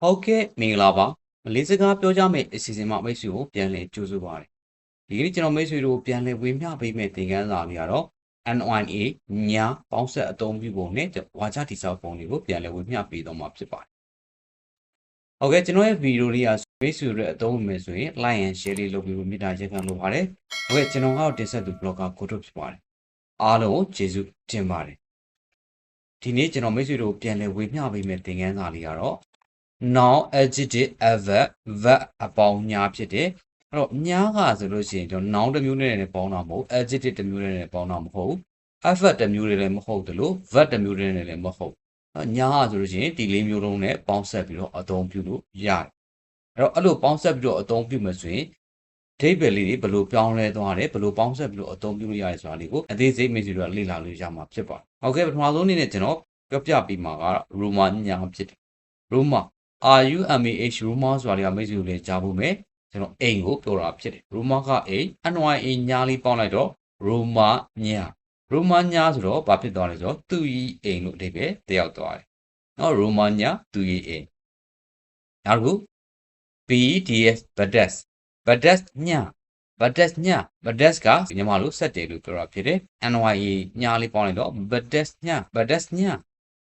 ဟုတ်ကဲ့မင်္ဂလာပါမလေးစကားပြောကြမယ့်အစီအစဉ်မှာမိတ်ဆွေကိုပြန်လည်ကြိုဆိုပါရစေဒီကနေ့ကျွန်တော်မိတ်ဆွေတို့ပြန်လည်ဝေမျှပေးမယ့်သင်ခန်းစာလေးကတော့ NOIA ညာပေါင်းဆက်အသုံးပြုပုံနဲ့ဝါချတိဆောက်ပုံတွေကိုပြန်လည်ဝေမျှပေးတော့မှာဖြစ်ပါတယ်ဟုတ်ကဲ့ကျွန်တော်ရဲ့ဗီဒီယိုလေးကမိတ်ဆွေတို့အသုံးဝင်မယ်ဆိုရင် like and share လေးလုပ်ပြီးမြစ်တာရက်ခံလုပ်ပါတယ်ဟုတ်ကဲ့ကျွန်တော်ကတော့တင်ဆက်သူ blogger ကိုထုတ်ဖြစ်ပါတယ်အားလုံးကိုကျေးဇူးတင်ပါတယ်ဒီနေ့ကျွန်တော်မိတ်ဆွေတို့ပြန်လည်ဝေမျှပေးမယ့်သင်ခန်းစာလေးကတော့noun adjective adverb verb အပေါင်းညာဖြစ်တယ်အဲ့တော့ညာကဆိုလို့ရှိရင်ကျွန်တော် noun တစ်မျိုးနဲ့လည်းပေါင်းတာမဟုတ် adjective တစ်မျိုးနဲ့လည်းပေါင်းတာမဟုတ် adverb တစ်မျိုးနဲ့လည်းမဟုတ်တယ်လို့ verb တစ်မျိုးနဲ့လည်းမဟုတ်ညာကဆိုလို့ရှိရင်ဒီလေးမျိုးလုံးနဲ့ပေါင်းဆက်ပြီးတော့အသုံးပြုလို့ရတယ်အဲ့တော့အဲ့လိုပေါင်းဆက်ပြီးတော့အသုံးပြုမယ်ဆိုရင်အဓိပ္ပာယ်လေးတွေဘယ်လိုပြောင်းလဲသွားတယ်ဘယ်လိုပေါင်းဆက်ပြီးတော့အသုံးပြုလို့ရတယ်ဆိုတာလေးကိုအသေးစိတ်မိတ်ဆွေတို့လေ့လာလို့ရမှာဖြစ်ပါတယ်ဟုတ်ကဲ့ပထမဆုံးအနေနဲ့ကျွန်တော်ပြောပြပြီးမှာကတော့ Roma ညာဖြစ်တယ် Roma RUMAH Roma ဆိုတာလေးကမိတ်ဆွေတို့လည်းကြားဖို့မယ်ကျွန်တော်အိမ်ကိုပြောတာဖြစ်တယ် Roma ကအိမ် NYA ညာလေးပေါင်းလိုက်တော့ Roma ညာ Roma ညာဆိုတော့ဘာဖြစ်သွားလဲဆိုတော့သူ့ဤအိမ်လို့အဓိပ္ပာယ်တယောက်သွားတယ်နော် Roma ညာသူ့ဤအိမ်နောက်တစ်ခု BDS Badas ညာ Badas ညာ Badas ကမြန်မာလိုဆက်တယ်လို့ပြောတာဖြစ်တယ် NYA ညာလေးပေါင်းလိုက်တော့ Badas ညာ Badas ညာ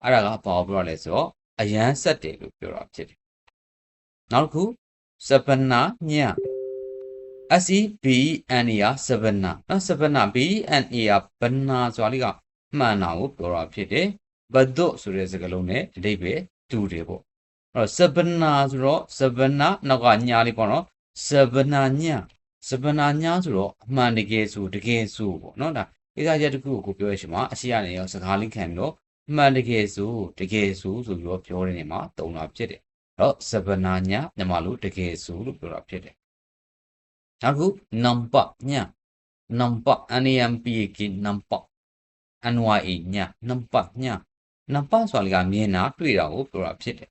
အဲ့ဒါကဘာကိုပြောရလဲဆိုတော့အရန်ဆက်တယ်လို့ပြောတာဖြစ်တယ်နောက်တစ်ခုစပနာည SEBNA ကစပနာနော်စပနာ BNA ကဘနာဆိုတာလေးကမှန်တာကိုပြောတာဖြစ်တယ်ဘဒုဆိုတဲ့စကားလုံးနဲ့အဓိပ္ပာယ်တူတယ်ပေါ့အဲ့တော့စပနာဆိုတော့စပနာနောက်ကညာလေးပေါ့နော်စပနာညဆိုတော့အမှန်တကယ်ဆိုတကယ်ဆိုပေါ့နော်ဒါကိစ္စချက်တစ်ခုကိုပြောရရှင်မှာအရှိရနေရောစကားလေးခံပြီးတော့မှန်တကယ်ဆိုဆိုပြီးတော့ပြောတဲ့နေမှာတုံတာဖြစ်တယ်တော့စပနာညာမြန်မာလိုတကယ်ဆိုလို့ပြောတာဖြစ်တယ်နောက်ခုနံပါတ်ညာNAMPAK NAMPAK နံပါတ် NYA ညာနံပါတ်ညာနံပါတ်ဆိုတာကမြင်တာတွေ့တာကိုပြောတာဖြစ်တယ်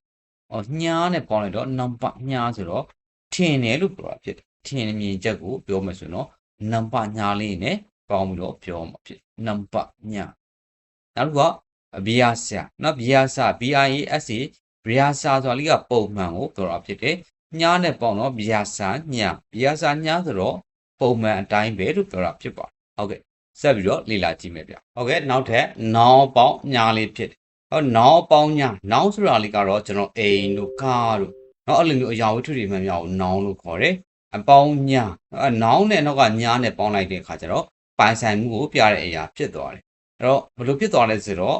ညာနဲ့ပေါင်းလိုက်တော့နံပါတ်ညာဆိုတော့ထင်တယ်လို့ပြောတာဖြစ်တယ်ထင်မြင်ချက်ကိုပြောမယ်ဆိုတော့နံပါတ်ညာလေးနဲ့ပေါင်းပြီးတော့ပြောမှာဖြစ်နံပါတ်ညာနောက်တစ်ခုကဘီယာဆာနော်ဘီယာဆာ BIASA ဘီယာဆာဆိုတာလေးကပုံမှန်ကိုပြောတာဖြစ်တယ်ညာနဲ့ပေါင်းတော့ဘီယာဆာညာဆိုတော့ပုံမှန်အတိုင်းပဲလို့ပြောတာဖြစ်ပါတယ်ဟုတ်ကဲ့ဆက်ပြီးတော့လေ့လာကြည့်မယ်ဗျဟုတ်ကဲ့နောက်ထပ် noun ပေါင်းညာလေးဖြစ်တယ်noun ပေါင်းညာ noun ဆိုတာလေးကတော့ကျွန်တော်အိမ်တို့ကားတို့နော်အဲ့လိုမျိုးအရာဝတ္ထုတွေမှန်များကို noun လို့ခေါ်တယ်အပေါင်းညာnoun နဲ့နောက်ကညာနဲ့ပေါင်းလိုက်တဲ့အခါကျတော့ပိုင်ဆိုင်မှုကိုပြတဲ့အရာဖြစ်သွားတယ်အဲ့တော့ဘယ်လိုဖြစ်သွားလဲဆိုတော့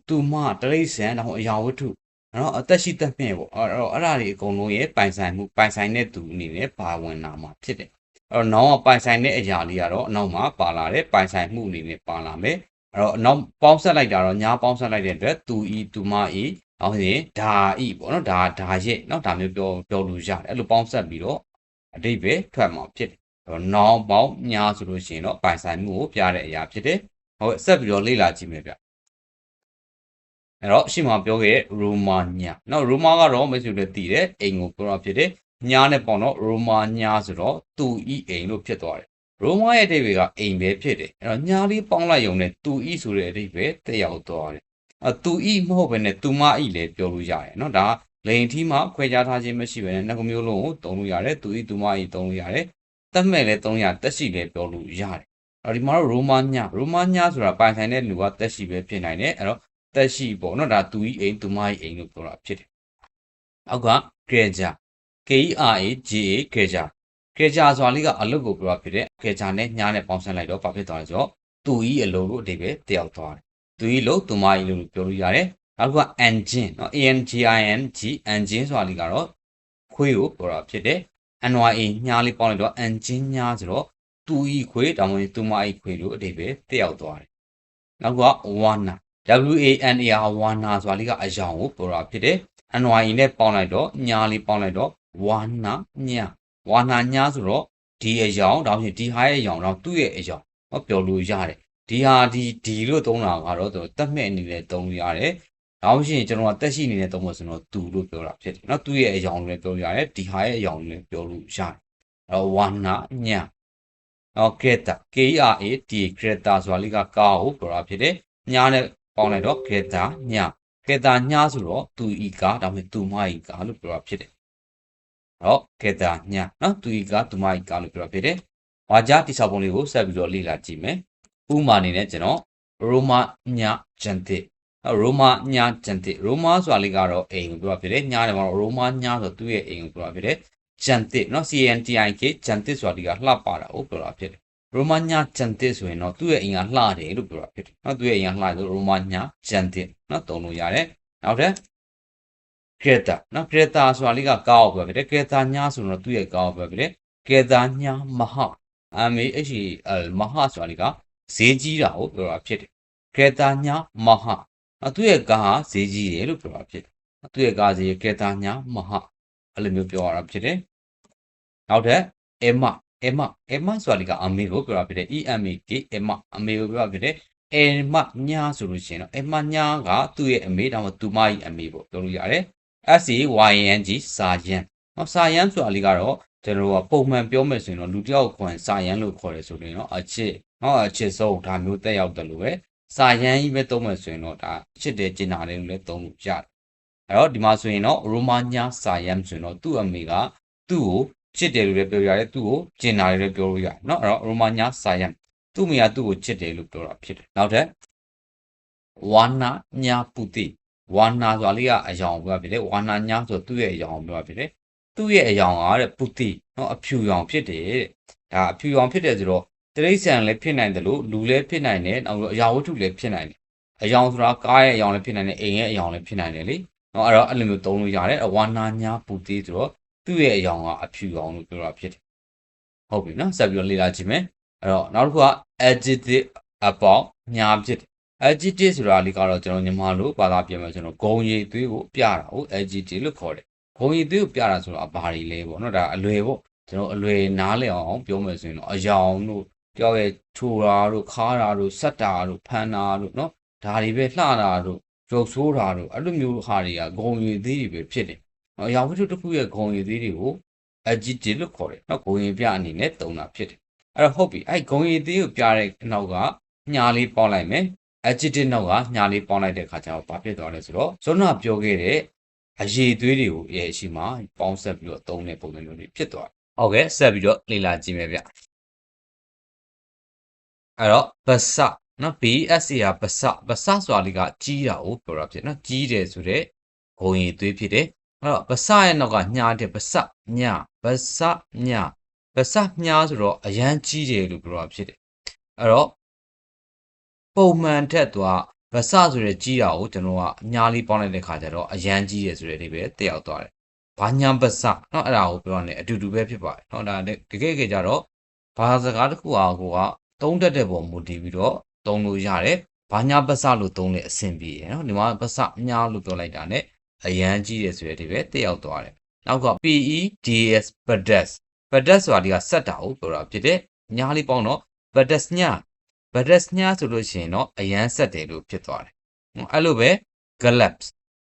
သူမတရိษံတော့အရာဝတ္ထုနော်အသက်ရှိသက်မဲ့ပေါ့အဲ့တော့အဲ့ဒါတွေအကုန်လုံးရဲ့ပိုင်ဆိုင်မှုပိုင်ဆိုင်တဲ့သူအနေနဲ့ပါဝင်လာမှာဖြစ်တယ်အဲ့တော့နောင်ကပိုင်ဆိုင်တဲ့အရာလေးကတော့အနောက်မှာပါလာတယ်ပိုင်ဆိုင်မှုအနေနဲ့ပါလာမယ်အဲ့တော့နောက်ပေါင်းဆက်လိုက်တာတော့ညာပေါင်းဆက်လိုက်တဲ့အတွက်သူဤသူမဤအောင်ရင်ဒါဤပေါ့နော်ဒါရဲ့နော်ဒါမျိုးပြောလို့ရတယ်အဲ့လိုပေါင်းဆက်ပြီးတော့အဓိပ္ပာယ်ထွက်မှာဖြစ်တယ်အဲ့တော့နောင်ပေါင်းညာဆိုလို့ရှိရင်တော့ပိုင်ဆိုင်မှုကိုပြတဲ့အရာဖြစ်တယ်ဟုတ်ဆက်ပြီးတော့လေ့လာကြည့်မယ်ဗျအဲ့တော့ရှေ့မှာပြောခဲ့တဲ့ Roma ညာနော် Roma ကတော့မိတ်ဆွေတို့သိတယ်အိမ်ကိုပြောတာဖြစ်တယ်ညာနဲ့ပေါ့နော် Roma ညာဆိုတော့သူဤအိမ်လို့ဖြစ်သွားတယ် Roma ရဲ့အဓိပ္ပာယ်ကအိမ်ပဲဖြစ်တယ်အဲ့တော့ညာလေးပေါင်းလိုက်ရုံနဲ့သူဤဆိုတဲ့အဓိပ္ပာယ်တက်ရောက်သွားတယ်သူဤမဟုတ်ဘဲနဲ့သူမဤလည်းပြောလို့ရတယ်နော်ဒါလိန်ထီးမှာခွဲခြားထားခြင်းမရှိဘဲနဲ့နှစ်ခုမျိုးလုံးကိုသုံးလို့ရတယ်သူဤသူမဤသုံးလို့ရတယ်တတ်မဲ့လည်း300တက်ရှိလည်းပြောလို့ရတယ်အဲ့ဒီမှာတော့ Roma ညာဆိုတာပိုင်ဆိုင်တဲ့လူကတက်ရှိပဲဖြစ်နိုင်တယ်အဲ့တော့တက်ရှိပေါ့နော်ဒါသူဤအိမ်သူမဤအိမ်လို့ပြောတာဖြစ်တယ်အောက်က Granger Granger ဆိုတာလေးကအလုပ်ကိုပြောတာဖြစ်တယ် Granger နဲ့ညာနဲ့ပေါင်းစပ်လိုက်တော့ဘာဖြစ်သွားလဲဆိုတော့သူဤအလုပ်လို့အဓိပ္ပာယ်တယောက်သွားတယ်သူဤလို့သူမဤလို့ပြောလို့ရတယ်နောက်တစ်ခုက engine နော် engine ဆိုတာလေးကတော့ခွေးကိုပြောတာဖြစ်တယ် NYA ညာလေးပေါင်းလိုက်တော့ engine ညာဆိုတော့သူဤခွေးဒါမှမဟုတ်သူမဤခွေးလို့အဓိပ္ပာယ်တယောက်သွားတယ်နောက်က wana WANA ဆိုတာလေးကအယောင်ကိုပြောတာဖြစ်တယ် NYA နဲ့ပေါင်းလိုက်တော့ညာလေးပေါင်းလိုက်တော့ wana ညာဆိုတော့ဒီအယောင်ဒါမှမဟုတ်ဒီဟာရဲ့အယောင်တော့သူ့ရဲ့အယောင်ပြောလို့ရတယ်ဒီဟာဒီလို့သုံးတာကတော့တက်မဲ့အနေနဲ့သုံးလို့ရတယ်ဒါမှမဟုတ်ကျွန်တော်ကတက်ရှိအနေနဲ့သုံးဖို့ဆိုတော့သူလို့ပြောတာဖြစ်တယ်နော်သူ့ရဲ့အယောင်လည်းပြောလို့ရတယ်ဒီဟာရဲ့အယောင်လည်းပြောလို့ရတယ်အဲ့တော့ wana ညာGreta Greta ဆိုတာလေးကကားကိုပြောတာဖြစ်တယ်ညာနဲ့ပေါင်းလိုက်တော့ Greta ညာ ကဲတာညာဆိုတော့သူဤကားဒါပေမဲ့သူမဤကားလို့ပြောတာဖြစ်တယ်ဟောကဲတာညာနော်သူဤကားသူမဤကားလို့ပြောတာဖြစ်တယ်ဝါကြတိဆောက်ပုံလေးကိုဆက်ပြီးတော့လေ့လာကြည့်မယ်ဥမာအနေနဲ့ကျွန်တော်ရိုမာညာဂျန်တစ်ရိုမာညာဂျန်တစ်ရိုမာဆိုတာလေးကတော့အိမ်ကိုပြောတာဖြစ်တယ်ညာတယ်မှာတော့ရိုမာညာဆိုသူ့ရဲ့အိမ်ကိုပြောတာဖြစ်တယ်ဂျန်တစ်နော် CNTIK ဂျန်တစ်ဆိုတာဒီကလှပတာကိုပြောတာဖြစ်တယ်ရိုမာညာဂျန်တစ်ဆိုရင်တော့သူ့ရဲ့အိမ်ကလှတယ်လို့ပြောတာဖြစ်တယ်နော်သူ့ရဲ့အိမ်ကလှတယ်ဆိုရိုမာညာဂျန်တစ်နော်သုံးလို့ရတယ်နောက်ထပ်ကရတာနော်ကရတာဆိုတာလေးကကောက်ပြောဖြစ်တယ်ကရတာညာဆိုတော့သူ့ရဲ့ကောက်ပြောဖြစ်တယ်ကရတာညာမဟာMAHEL မဟာဆိုတာလေးကဈေးကြီးတာကိုပြောတာဖြစ်တယ်ကရတာညာမဟာသူ့ရဲ့ကားဟာဈေးကြီးတယ်လို့ပြောတာဖြစ်တယ်သူ့ရဲ့ကားဈေးကရတာညာမဟာအဲ့လိုမျိုးပြောရတာဖြစ်တယ်နောက်ထပ်အမဆိုတာလေးကအမေကိုပြောတာဖြစ်တယ် EMAK အမေကိုပြောတာဖြစ်တယ်အမညာဆိုလို့ရှိရင်တော့အမညာကသူ့ရဲ့အမေဒါမှသူမကြီးအမေပေါ့ပြောလို့ရတယ်SAYNG စာယန်စာယန်ဆိုတာလေးကတော့ကျွန်တော်ကပုံမှန်ပြောမယ်ဆိုရင်တော့လူတစ်ယောက်ခွန်စာယန်လို့ခေါ်တယ်ဆိုရင်တော့အချစ်ဆုံးဒါမျိုးတက်ရောက်တယ်လို့ပဲစာယန်ကြီးပဲသုံးမယ်ဆိုရင်တော့ဒါချစ်တယ်ကျင်နာတယ်လို့လည်းသုံးလို့ရတယ်အဲ့တော့ဒီမှာဆိုရင်တော့ရိုမာညာစာယန်ဆိုရင်တော့သူ့အမေကသူ့ကိုချစ်တယ်လို့လည်းပြောရတယ်သူ့ကိုကျင်နာတယ်လို့ပြောလို့ရတယ်เนาะအဲ့တော့ရိုမာညာစာယန်သူ့မိကသူ့ကိုချစ်တယ်လို့ပြောတာဖြစ်တယ်နောက်ထပ်ဝါနာညာပူတိဝါနာဆိုတာလေးကအယောင်ပြောဖြစ်တယ်ဝါနာညာဆိုသူ့ရဲ့အယောင်ပြောဖြစ်တယ်သူ့ရဲ့အယောင်ကတဲ့ပူတိเนาะအဖြူရောင်ဖြစ်တယ်တဲ့ဒါအဖြူရောင်ဖြစ်တယ်ဆိုတော့တိရစ္ဆာန်လည်းဖြစ်နိုင်တယ်လို့လူလည်းဖြစ်နိုင်တယ်နောက်ပြီးအရာဝတ္ထုလည်းဖြစ်နိုင်တယ်အယောင်ဆိုတာကားရဲ့အယောင်လည်းဖြစ်နိုင်တယ်အိမ်ရဲ့အယောင်လည်းဖြစ်နိုင်တယ်လေเนาะအဲ့တော့အဲ့လိုမျိုးသုံးလို့ရတယ်ဝါနာညာပူတိဆိုတော့သူ့ရဲ့အယောင်ကအဖြူရောင်လို့ပြောတာဖြစ်တယ်ဟုတ်ပြီเนาะဆက်ပြီးတော့လေ့လာကြည့်မယ်အဲ့တော့နောက်တစ်ခုက adjective အပေါင်းညာဖြစ်တယ် adjective ဆိုတာလေးကတော့ကျွန်တော်ညီမတို့ဘာသာပြန်မယ်ကျွန်တော်ဂုံရည်သွေးကိုပြတာဟုတ် adjective လို့ခေါ်တယ်ဂုံရည်သွေးကိုပြတာဆိုတော့ဘာတွေလဲပေါ့เนาะဒါအလွယ်ပေါ့ကျွန်တော်အလွယ်နားလည်အောင်ပြောမယ်ဆိုရင်တော့အယောင်တို့တယောက်ရဲ့ထူတာတို့ခါတာတို့ဆက်တာတို့ဖန်တာတို့เนาะဒါတွေပဲလှတာတို့ရုပ်ဆိုးတာတို့အဲ့လိုမျိုးဟာတွေကဂုံရည်သွေးတွေပဲဖြစ်တယ်အယောင်ဝတ္ထုတစ်ခုရဲ့ဂုံရည်သွေးတွေကို adjective လို့ခေါ်တယ်เนาะဂုံရည်ပြအနေနဲ့သုံးတာဖြစ်တယ်အဲ့တော့ဟုတ်ပြီအဲ့ဂုံရည်သေးကိုပြတဲ့နောက်ကညာလေးပေါင်းလိုက်မယ် adjective နောက်ကညာလေးပေါင်းလိုက်တဲ့ခါကျတော့ဘာဖြစ်သွားလဲဆိုတော့ဇွန်နာပြောခဲ့တဲ့အရေးသွေးတွေကိုရဲ့ရှိမှပေါင်းဆက်ပြီးတော့သုံးတဲ့ပုံစံမျိုးတွေဖြစ်သွားတယ်ဟုတ်ကဲ့ဆက်ပြီးတော့လေ့လာကြည့်မယ်ဗျအဲ့တော့ဘဆနော် BSA ကဘဆဆိုတာလေးကကြီးတာကိုပြောတာဖြစ်နော်ကြီးတယ်ဆိုတဲ့ဂုံရည်သွေးဖြစ်တယ်အဲ့တော့ဘဆရဲ့နောက်ကညာတဲ့ဘဆညာဘဆညာဘဆညာဆိုတော့အရန်ကြီးတယ်လို့ပြောတာဖြစ်တယ်အဲ့တော့ပုံမှန်ထက်သွားဘဆဆိုတဲ့ကြီးတာကိုကျွန်တော်ကညာလေးပေါင်းလိုက်တဲ့ခါကျတော့အရန်ကြီးတယ်ဆိုတဲ့အဓိပ္ပာယ်တက်ရောက်သွားတယ်ဘာညာဘဆနော်အဲ့ဒါကိုပြောရတယ်အတူတူပဲဖြစ်ပါတယ်နော်ဒါတကယ်ကြတော့ဘာစကားတစ်ခုအားကိုကသုံးတတ်တဲ့ပုံမူတည်ပြီးတော့သုံးလို့ရတယ်ဘာညာပစလို့သုံးလေအဆင်ပြေရနော်ဒီမှာပစညာလို့ပြောလိုက်တာ ਨੇ အရန်ကြီးတယ်ဆိုတဲ့ဒီပဲတက်ရောက်သွားတယ်နောက်က PEDS pedes ဆိုတာဒီကဆက်တာကိုပြောတာဖြစ်တယ်ညာလေးပေါင်းတော့ pedes ညာဆိုလို့ရှိရင်တော့အရန်ဆက်တယ်လို့ဖြစ်သွားတယ်အဲ့လိုပဲ glaps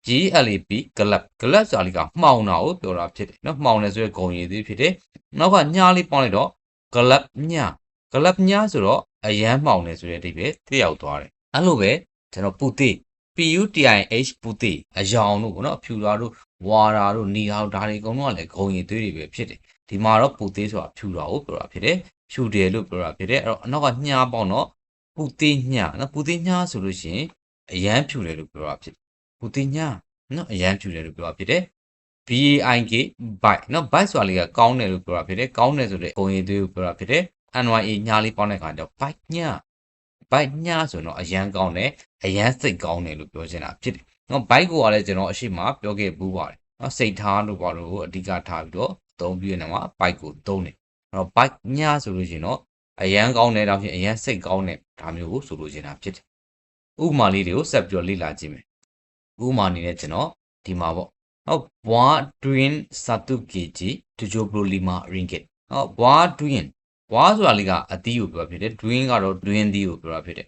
GLAP glap ဆိုတာလေးကမှောင်တာကိုပြောတာဖြစ်တယ်နော်မှောင်တယ်ဆိုတဲ့ဂုံရည်သေးဖြစ်တယ်နောက်ကညာလေးပေါင်းလိုက်တော့ glap ညာဆိုတော့အရန်မှောင်တယ်ဆိုတဲ့အဓိပ္ပာယ်တက်ရောက်သွားတယ်အဲ့လိုပဲကျွန်တော်ပူတိ PUTIH ပူတိအယောင်တို့ပေါ့နော်အဖြူတာတို့ဝါတာတို့နီတာတို့ဒါတွေအကုန်လုံးကလည်းဂုံရည်သွေးတွေပဲဖြစ်တယ်ဒီမှာတော့ပူတိဆိုတာဖြူတာကိုပြောတာဖြစ်တယ်ဖြူတယ်လို့ပြောတာဖြစ်တယ်အဲ့တော့အနောက်ကညာပေါင်းတော့ပူတိညာနော်ပူတိညာဆိုလို့ရှိရင်အရန်ဖြူတယ်လို့ပြောတာဖြစ်တယ်ပူတိညာနော်အရန်ဖြူတယ်လို့ပြောတာဖြစ်တယ် BAIK bite နော် bite ဆိုတာလေးကကောင်းတယ်လို့ပြောတာဖြစ်တယ်ကောင်းတယ်ဆိုတဲ့ဂုံရည်သွေးကိုပြောတာဖြစ်တယ်NYA ညာလေးပေါင်းတဲ့အခါကျတော့ bite ညာဆိုတော့အရန်ကောင်းတယ်အရန်စိတ်ကောင်းတယ်လို့ပြောချင်တာဖြစ်တယ်။နော် bite ကိုကလည်းကျွန်တော်အရှိမပြောခဲ့ဘူးပါတယ်။နော်စိတ်ထားလို့ပါလို့အဓိကထားပြီးတော့သုံးပြီးနေမှာ bite ကိုသုံးတယ်။အဲ့တော့ bite ညာဆိုလို့ရှိရင်တော့အရန်ကောင်းတယ်ဒါဖြင့်အရန်စိတ်ကောင်းတယ်ဒါမျိုးကိုဆိုလိုချင်တာဖြစ်တယ်။ဥပမာလေးတွေကိုဆက်ပြီးတော့လေ့လာကြည့်မယ်။ဥပမာအနေနဲ့ကျွန်တော်ဒီမှာပေါ့။ဟုတ် boa twin satu kg tujobrolima ringgit ။ဟုတ် boa twin ဘွားဆိုတာလေးကအသီးကိုပြောဖြစ်တယ်တွင်းကတော့တွင်းသီးကိုပြောတာဖြစ်တယ်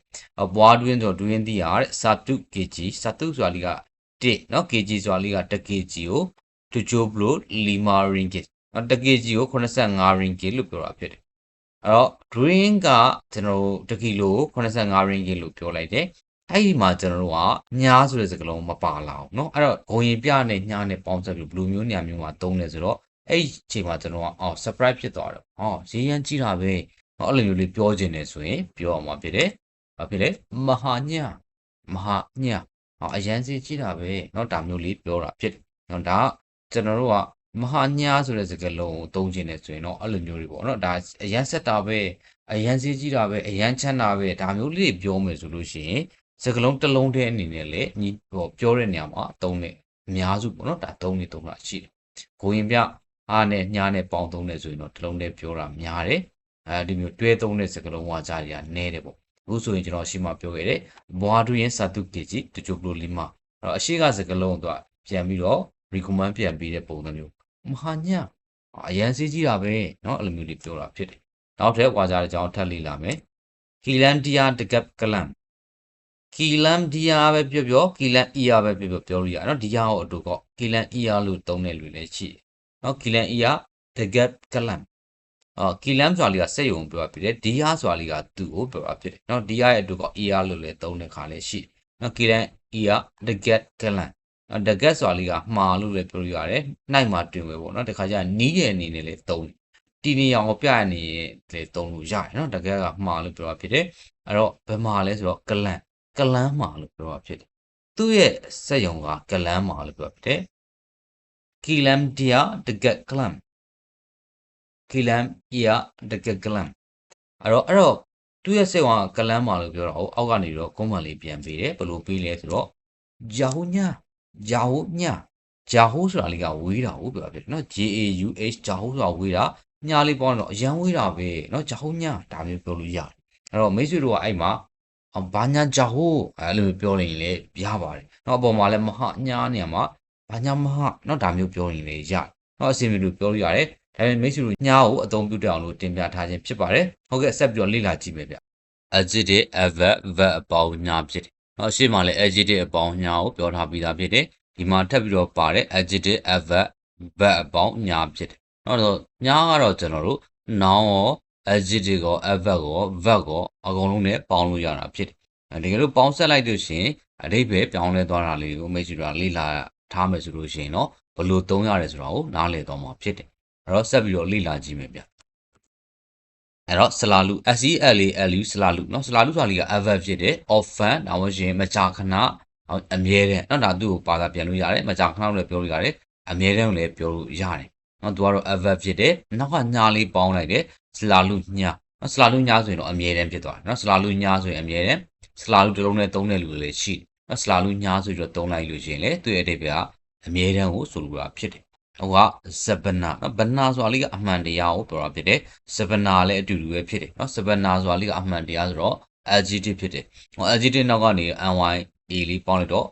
ဘွားတွင်းဆိုတော့တွင်းသီးရတဲ့စာတု kg စာတုဆိုတာလေးက1เนาะ kg ဆိုတာလေးက1 kg ကိုတူချိုဘလို့လီမာရင်ဂစ်1 kg ကို85 ringgit လို့ပြောတာဖြစ်တယ်အဲ့တော့ drink ကကျွန်တော်1 kg ကို85 ringgit လို့ပြောလိုက်တယ် အဲ့ဒီမှာကျွန်တော်တို့ကညားဆိုတဲ့စကားလုံးမပါလာအောင်เนาะအဲ့တော့ဂုံရင်ပြနဲ့ညားနဲ့ပေါင်းစပ်ပြီးဘယ်လိုမျိုးနေရာမျိုးမှာသုံးလဲဆိုတော့အဲ့ဒီအချိန်မှာကျွန်တော်ကsurprise ဖြစ်သွားတယ်ရေးရန်ကြီးတာပဲအဲ့လိုမျိုးလေးပြောခြင်းနေဆိုရင်ပြောအောင်မှာဖြစ်တယ်ဘာဖြစ်လဲမဟာညာအရန်စီကြီးတာပဲเนาะဒါမျိုးလေးပြောတာဖြစ်တယ်เนาะဒါကကျွန်တော်တို့ကမဟာညာဆိုတဲ့စကားလုံးကိုသုံးခြင်းနေဆိုရင်တော့အဲ့လိုမျိုးတွေပေါ့เนาะဒါအရန်ဆက်တာပဲအရန်စီကြီးတာပဲအရန်ချမ်းတာပဲဒါမျိုးလေးပြောမယ်ဆိုလို့ရှိရင်စကလုံးတစ်လုံးတည်းအနေနဲ့လေညီပြောတဲ့နေရာမှာသုံးတယ်အများစုပေါ့နော်ဒါသုံးတာရှိတယ်။ကိုရင်ပြအားနဲ့ညားနဲ့ပေါင်းသုံးတယ်ဆိုရင်တော့တစ်လုံးတည်းပြောတာများတယ်။အဲဒီမျိုးတွဲသုံးတဲ့စကလုံးဝါကြတွေကနည်းတယ်ပေါ့။အခုဆိုရင်ကျွန်တော်ရှင်းမပြောခဲ့တယ်။ဘွားတူရင်စာတုကေကြီးတချို့ဘလိုလီမာအဲ့တော့အရှိကစကလုံးတော့ပြန်ပြီးတော့ recommend ပြန်ပြီးတဲ့ပုံစံမျိုးမဟာညာအရန်စီးကြီးတာပဲเนาะအဲ့လိုမျိုးတွေပြောတာဖြစ်တယ်။နောက်ထပ်ဝါကြတဲ့အကြောင်းထပ်လေ့လာမယ်။ ကီလန်တီယာတကပ်ကလမ်ကီလမ်ဒီယာပဲပြောကီလမ်အီယာပဲပြောလို့ရနော်ဒီယာကိုအတူကကီလမ်အီယာလို့သုံးတဲ့လူလည်းရှိတယ်နော်ကီလမ်အီယာတကပ်ကလမ်ကီလမ်ဆိုတာလေးကစက်ယုံပြောပြတယ်ဒီယာဆိုတာလေးကသူ့ကိုပြောပြဖြစ်တယ်နော်ဒီယာရဲ့အတူကအီယာလို့လည်းသုံးတဲ့ခါလည်းရှိတယ်နော်ကီလမ်အီယာတကပ်ကလမ်တကပ်ဆိုတာလေးကမှားလို့လည်းပြောလို့ရတယ်နိုင်မှာတွင်ပဲပေါ့နော်တခါကျနီးရဲ့အနေနဲ့လည်းသုံးတယ်တီနေအောင်ပြရနေလေသုံးလို့ရတယ်နော်တကယ်ကမှားလို့ပြောတာဖြစ်တယ်အဲ့တော့ဘယ်မှာလဲဆိုတော့ကလန်းမှာလို့ပြောတာဖြစ်တယ်သူ့ရဲ့စက်ရုံကကလန်းမှာလို့ပြောဖြစ်တယ်ကီလမ်ဒီယာတကက်ကလမ်ကီလမ်အီယာတကက်ကလမ်အဲ့တော့သူ့ရဲ့စက်ရုံကကလန်းမှာလို့ပြောတော့အောက်ကနေတော့ကုန်းမှန်လေးပြန်ပေးတယ်ဘယ်လိုပေးလဲဆိုတော့ဂျာဟူဆိုတာလေးကဝေးတာဟုတ်ပြောဖြစ်တယ်နော် JAUH ဂျာဟူဆိုတာဝေးတာညာလေးပေါင်းတော့အရန်ဝေးတာပဲเนาะဂျာဟူညာဒါမျိုးပြောလို့ရတယ်အဲ့တော့မိတ်ဆွေတို့ကအဲ့မှာဘာညာဂျာဟူအဲ့လိုပြောနေရင်လည်းရပါတယ်เนาะအပေါ်မှာလည်းမဟာညာနေရာမှာဘာညာမဟာเนาะဒါမျိုးပြောနေလည်းရတယ်เนาะအစီအမီလို့ပြောလို့ရတယ်ဒါပေမဲ့မိတ်ဆွေတို့ညာကိုအသုံးပြုတဲ့အောင်လို့တင်ပြထားခြင်းဖြစ်ပါတယ်ဟုတ်ကဲ့ဆက်ပြီးတော့လေ့လာကြည့်မယ်ဗျ adjective adverb verb အပေါင်းညာဖြစ်တယ်เนาะရှေ့မှာလည်း adjective အပေါင်းညာကိုပြောထားပြီးသားဖြစ်တယ်ဒီမှာထပ်ပြီးတော့ပါတဲ့ adjective adverb verb အပေါင်းညာဖြစ်တယ်နောက်တော့ညာကတော့ကျွန်တော်တို့ noun ရော adjective ရော adverb ရော verb ရောအကုန်လုံးနဲ့ပေါင်းလို့ရတာဖြစ်တယ်တကယ်လို့ပေါင်းဆက်လိုက်လို့ရှိရင်အဓိပ္ပာယ်ပြောင်းလဲသွားတာလေးကိုမိတ်ဆွေတို့လေ့လာထားမယ်ဆိုလို့ရှိရင်တော့ဘယ်လိုသုံးရတယ်ဆိုတာကိုနားလည်သွားမှာဖြစ်တယ်အဲ့တော့ဆက်ပြီးတော့လေ့လာကြည့်မယ်ဗျအဲ့တော့ဆလာလူ SELALU ဆလာလူเนาะဆလာလူဆိုတာလေးက adverb ဖြစ်တယ် often ဒါမှမဟုတ်မကြာခဏအမြဲတမ်းเนาะဒါသူ့ကိုပါတာပြန်လို့ရတယ်မကြာခဏလည်းပြောလို့ရတယ်အမြဲတမ်းလည်းပြောလို့ရတယ်เนาะသူကတော့ adverb ဖြစ်တယ်နောက်ကညာလေးပေါင်းလိုက်တယ်ဆလာလူညာဆလာလူညာဆိုရင်တော့အမြဲတမ်းဖြစ်သွားတယ်เนาะဆလာလူညာဆိုရင်အမြဲတမ်းဆလာလူတစ်လုံးနဲ့သုံးတဲ့လူလည်းရှိတယ်เนาะဆလာလူညာဆိုပြီးတော့သုံးလိုက်လို့ရှိရင်လေသူ့ရဲ့အဓိပ္ပာယ်ကအမြဲတမ်းကိုဆိုလိုတာဖြစ်တယ်ဟိုကဇဗနာเนาะဗနာဆိုတာလေးကအမှန်တရားကိုပြောတာဖြစ်တယ်ဇဗနာလည်းအတူတူပဲဖြစ်တယ်เนาะဇဗနာဆိုတာလေးကအမှန်တရားဆိုတော့ adjective ဖြစ်တယ်ဟို adjective နောက်ကနေ ny a လေးပေါင်းလိုက်တော့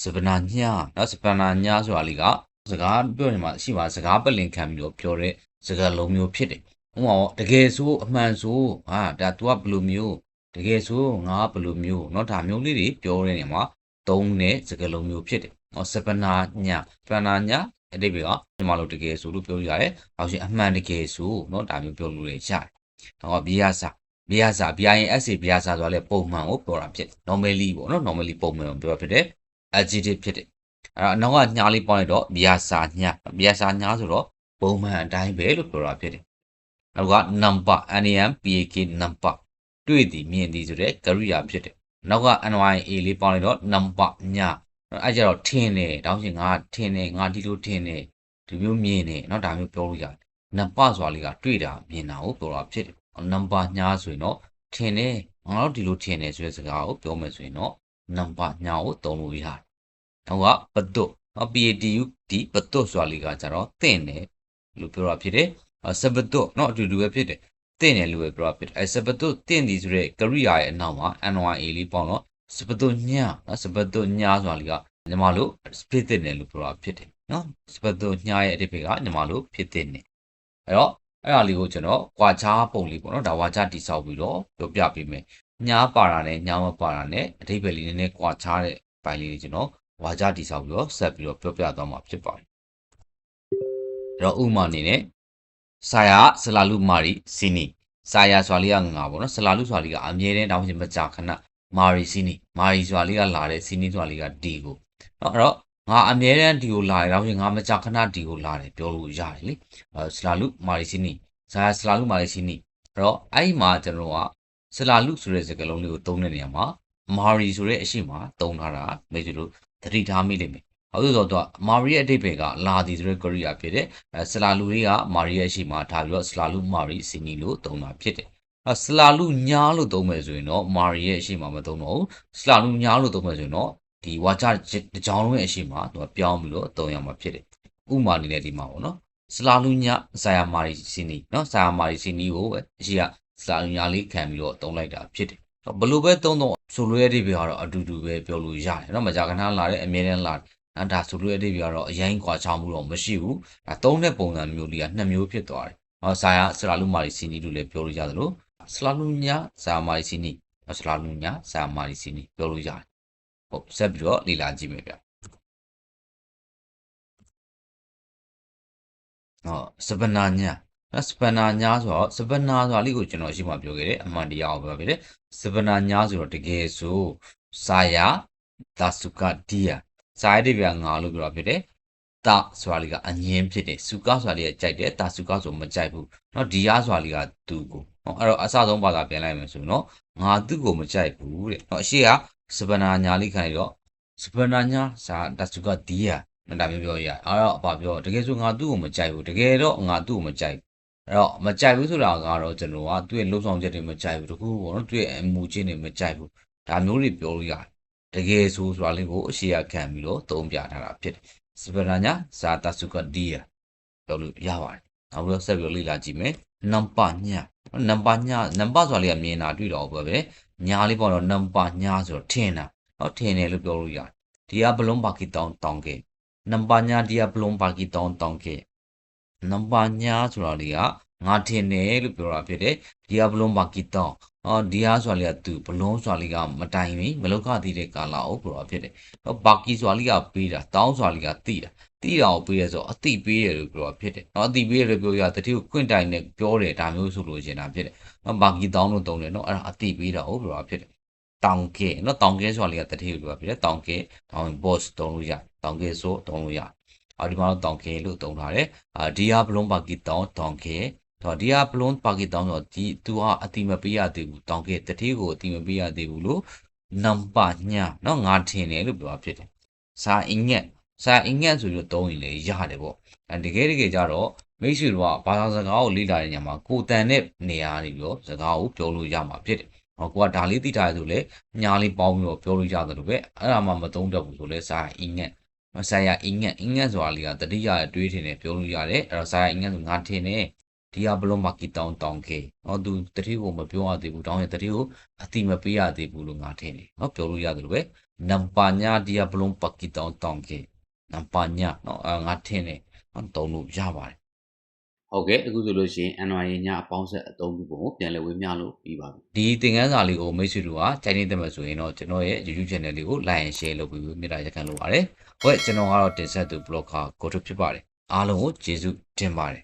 ဇဗနာညเนาะဇဗနာညဆိုတာလေးကစကားပြောနေမှာရှိပါစကားပလင်ခံပြီးတော့ပြောတဲ့စကားလုံးမျိုးဖြစ်တယ်ဥပမာတကယ်ဆိုအမှန်ဆိုဒါ तू ကဘယ်လိုမျိုးတကယ်ဆိုငါဘယ်လိုမျိုးเนาะဒါမျိုးလေးတွေပြောတဲ့နေမှာသုံးတဲ့စကားလုံးမျိုးဖြစ်တယ်เนาะဇဗနာညအတိတ်ကဒီမှာလို့တကယ်ဆိုလို့ပြောလို့ရတယ်။နောက်ရှင်အမှန်တကယ်ဆိုเนาะဒါမျိုးပြောလို့ရတယ်။ဟောဘီယာစာBINSA ဘီယာစာဆိုတာလည်းပုံမှန်ကိုပြောတာဖြစ်တယ် normally ပေါ့နော် normally ပုံမှန်ကိုပြောဖြစ်တယ် adjective ဖြစ်တယ်အဲ့တော့နောက်ကညာလေးပေါင်းလိုက်တော့ဘီယာစာညာဆိုတော့ပုံမှန်အတိုင်းပဲလို့ပြောတာဖြစ်တယ်နောက်က number NAMPAK number တွေ့သည်မြင်သည်ဆိုတဲ့ကရိယာဖြစ်တယ်နောက်က NYA လေးပေါင်းလိုက်တော့ number ညာအဲ့ကြတော့ထင်တယ်တောင်းရှင်ငါထင်တယ်ငါဒီလိုထင်တယ်ဒီမျိုးမြင်တယ်เนาะဒါမျိုးပြောလို့ရတယ် number ဆိုတာလေးကတွေ့တာမြင်တာကိုပြောတာဖြစ်တယ် number ညာဆိုရင်တော့ထင်တယ်ငါတို့ဒီလိုထင်တယ်ဆိုတဲ့စကားကိုပြောမယ်ဆိုရင်တော့ number ညာကိုသုံးလို့ရတယ်နောက်ကပတုPATU ပတုဆိုတာလေးကကြတော့သင့်တယ်လို့ပြောတာဖြစ်တယ်စပတုเนาะအတူတူပဲဖြစ်တယ်သင့်တယ်လို့ပဲပြောတာဖြစ်တယ်စပတုသင့်သည်ဆိုတဲ့ကရိယာရဲ့အနောက်မှာ NYA လေးပေါင်းတော့စပတုညာเนาะစပတုညာဆိုတာလေးကညီမတို့ဖြစ်တဲ့တယ်လို့ပြောတာဖြစ်တယ်เนาะစပတုညာရဲ့အဓိပ္ပာယ်ကညီမတို့ဖြစ်တဲ့တယ်အဲ့တော့အဲ့ဒါလေးကိုကျွန်တော်ကွာခြားပုံလေးပေါ့နော်ဒါဝါကြတိဆောက်ပြီးတော့ပြောပြပေးမယ်ညားပါတာနဲ့ညားမပါတာနဲ့အဓိပ္ပာယ်လေးနည်းနည်းကွာခြားတဲ့ပိုင်းလေးကျွန်တော်ဝါကြတိဆောက်ပြီးတော့ဆက်ပြီးတော့ပြောပြသွားမှာဖြစ်ပါတယ်အဲ့တော့ဥမာအနေနဲ့ဆာယာဆလာလူမာရီစီနီဆာယာဆိုတာလေးကငါပေါ့နော်ဆလာလူဆိုတာလေးကအမြဲတမ်းတောင်းချင်မကြာခဏ မာရီစီနီမာရီဆိုတာလေးကလာတယ်စီနီဆိုတာလေးကဒီကိုအဲ့တော့ငါအမြဲတမ်းဒီကိုလာတယ်ဒါဆိုရင်ငါမကြာခဏဒီကိုလာတယ်ပြောလို့ရတယ်လေစလာလူမာရီစီနီဇာစလာလူမာရီစီနီအဲ့တော့အဲ့မှာကျွန်တော်ကစလာလူဆိုတဲ့စကားလုံးလေးကိုသုံးတဲ့နေရာမှာမာရီဆိုတဲ့အရှိမသုံးထားတာမိတ်ဆွေတို့သတိထားမိလိမ့်မယ်ဟုတ်ဆိုတော့မာရီရဲ့အဓိပ္ပာယ်ကလာသည်ဆိုတဲ့ကရိယာဖြစ်တယ်စလာလူတွေကမာရီရဲ့အရှိမထားပြီးတော့စလာလူမာရီစီနီလို့သုံးတာဖြစ်တယ်စလာလူညာလို့သုံးမယ်ဆိုရင်တော့မာရီရဲ့အရှိမမသုံးတော့ဘူးစလာလူညာလို့သုံးမယ်ဆိုရင်တော့ဒီဝါကြတကြောင်လုံးရဲ့အရှိမသူကပြောင်းပြီးတော့သုံးရမှာဖြစ်တယ်ဥမာအနေနဲ့ဒီမှာပေါ့နော်စလာလူညာဇာယာမာရီစီနီနော်ဇာယာမာရီစီနီကိုပဲအရှိကစလာလူညာလေးခံပြီးတော့သုံးလိုက်တာဖြစ်တယ်ဘယ်လိုပဲသုံးတော့ဆိုလိုရတဲ့ပြကတော့အတူတူပဲပြောလို့ရတယ်နော်မကြာခဏလာတဲ့အမြဲတမ်းလာဒါဆိုလိုရတဲ့ပြကတော့အရင်ကွာချောင်းမှုတော့မရှိဘူးဒါသုံးတဲ့ပုံစံမျိုးလေးကနှစ်မျိုးဖြစ်သွားတယ်ဇာယာစလာလူမာရီစီနီလို့လည်းပြောလို့ရတယ်လို့စလာလူညာဇာမာရီစီနီစလာလူညာဇာမာရီစီနီပြောလို့ရတယ်ဟုတ်ဆက်ပြီးတော့လေ့လာကြည့်မယ်ဗျစပနာညာစပနာညာဆိုတော့စပနာဆိုတာလေးကိုကျွန်တော်ရှိမှပြောခဲ့တယ်အမှန်တရားကိုပြောခဲ့တယ်စပနာညာဆိုတော့တကယ်ဆိုစာယာဒါစုကဒီယာစာရတဲ့ဗျာငါလို့ပြောတာဖြစ်တယ်တာဆိုတာလေးကအငင်းဖြစ်တယ်စုကဆိုတာလေးကကြိုက်တယ်တာစုကဆိုမကြိုက်ဘူးเนาะဒီယာဆိုတာလေးကသူ့ကိုအဲ့တော့အစဆုံးဘာသာပြန်လိုက်မယ်ဆိုတော့ငါသူ့ကိုမကြိုက်ဘူးတဲ့เนาะအရှိကစပနာညာလေးခံရတော့စပနာညာစာဒါစုကဒီယာဒါမျိုးပြောရအဲ့တော့ဘာပြောတကယ်ဆိုငါသူ့ကိုမကြိုက်ဘူးတကယ်တော့ငါသူ့ကိုမကြိုက်အဲ့တော့မကြိုက်ဘူးဆိုတာကတော့ကျွန်တော်ကသူ့ရဲ့လှုပ်ဆောင်ချက်တွေမကြိုက်ဘူးတကူပေါ့နော်သူ့ရဲ့အမူအကျင့်တွေမကြိုက်ဘူးဒါမျိုးတွေပြောလို့ရတယ်တကယ်ဆိုဆိုတာလေးကိုအရှိရခံပြီးတော့သုံးပြထားတာဖြစ်တယ်စပနာညာဇာတာစုကဒီယာပြောလို့ရပါတယ်နောက်ပြီးတော့ဆက်ပြီးလေ့လာကြည့်မယ်နံပါတ်ညာနံပါတ်ဆိုတာလေးကမြင်တာတွေ့တော့ပဲညာလေးပေါ့တော့နံပါတ်ညာဆိုတော့ထင်တာဟောထင်တယ်လို့ပြောလို့ရတယ်ဒီကဘလုံးပါကီတောင်းခဲ့နံပါတ်ညာဒီကဘလုံးပါကီတောင်းခဲ့နံပါတ်ညာဆိုတာလေးကငါထင်တယ်လို့ပြောတာဖြစ်တယ်ဒီကဘလုံးပါကီတောင်းဒီဟာဆိုတာလေးကသူဘလုံးဆိုတာလေးကမတိုင်မလောက်ကသေးတဲ့ကာလာကိုပြောတာဖြစ်တယ်ဘာကီဆိုတာလေးကပေးတာတောင်းဆိုတာလေးကတိတာကိုပေးရဆိုအတိပေးရလို့ပြောတာဖြစ်တယ်အတိပေးရလို့ပြောရတတိကိုခွင့်တိုင်နဲ့ပြောတယ်ဒါမျိုးဆိုလို့ရှင်တာဖြစ်တယ်ဘာကီတောင်းလို့တုံးတယ်နော်အဲ့ဒါအတိပေးတာကိုပြောတာဖြစ်တယ်တောင်းခဲ့နော်တောင်းခဲ့ဆိုတာလေးကတတိကိုပြောတာဖြစ်တယ်တောင်းခဲ့တောင်း boss တုံးလို့ရတောင်းခဲ့ဆိုတုံးလို့ရဒီမှာတော့တောင်းခဲ့လို့တုံးထားတယ်ဒီဟာဘလုံးဘာကီတောင်းခဲ့တော့ဒီကဘလုံးပါကီတောင်းတော့ဒီသူကအတိမပေးရသေးဘူးတောင်းခဲ့တတိကိုအတိမပေးရသေးဘူးလို့နံပါတ်ညာเนาะငါထင်တယ်လို့ပြောဖြစ်တယ်စာအင်ငက်ဆိုပြီးတော့သုံးရင်လည်းရတယ်ပေါ့တကယ်ကြတော့မိတ်ဆွေတို့ကဘာသာစကားကိုလေ့လာတဲ့ညမှာကိုတန်တဲ့နေရာနေပြီးတော့စကားကိုပြောလို့ရမှာဖြစ်တယ်ကိုကဒါလေးသိထားရဆိုလဲညာလေးပေါင်းပြီးတော့ပြောလို့ရတယ်လို့ပဲအဲ့ဒါမှမသုံးတတ်ဘူးဆိုလဲစာအင်ငက်ဆိုင်ရာအင်ငက်ဆိုတာလေးကတတိယတွေးထင်တယ်ပြောလို့ရတယ်အဲ့တော့ဆိုင်ရာအင်ငက်ဆိုငါထင်တယ်ဒီကဘလုံးမာကီတောင်းခဲ့သူတတိကိုမပြောရသေးဘူးတောင်းရင်တတိကိုအတိမပေးရသေးဘူးလို့ငါထင်တယ်ပြောလို့ရတယ်လို့ပဲနံပါတ်ညာဒီကဘလုံးပါကီတောင်းခဲ့နံပါတ်ညာငါထင်တယ်သုံးလို့ရပါတယ်ဟုတ်ကဲ့အခုဆိုလို့ရှိရင် NY ညအပေါင်းဆက်အသုံးပြုပုံကိုပြန်လည်ဝေမျှလို့ပြီးပါပြီဒီသင်ခန်းစာလေးကိုမိတ်ဆွေတို့ကကြိုက်နေတဲ့မှာဆိုရင်တော့ကျွန်တော်ရဲ့ YouTube channel လေးကို like and share လုပ်ပြီးမြတ်တာရက်ခံလို့ပါတယ်ဟုတ်ကဲ့ကျွန်တော်ကတော့တင်ဆက်သူ blogger ကိုထုတ်ဖြစ်ပါတယ်အားလုံးကိုကျေးဇူးတင်ပါတယ်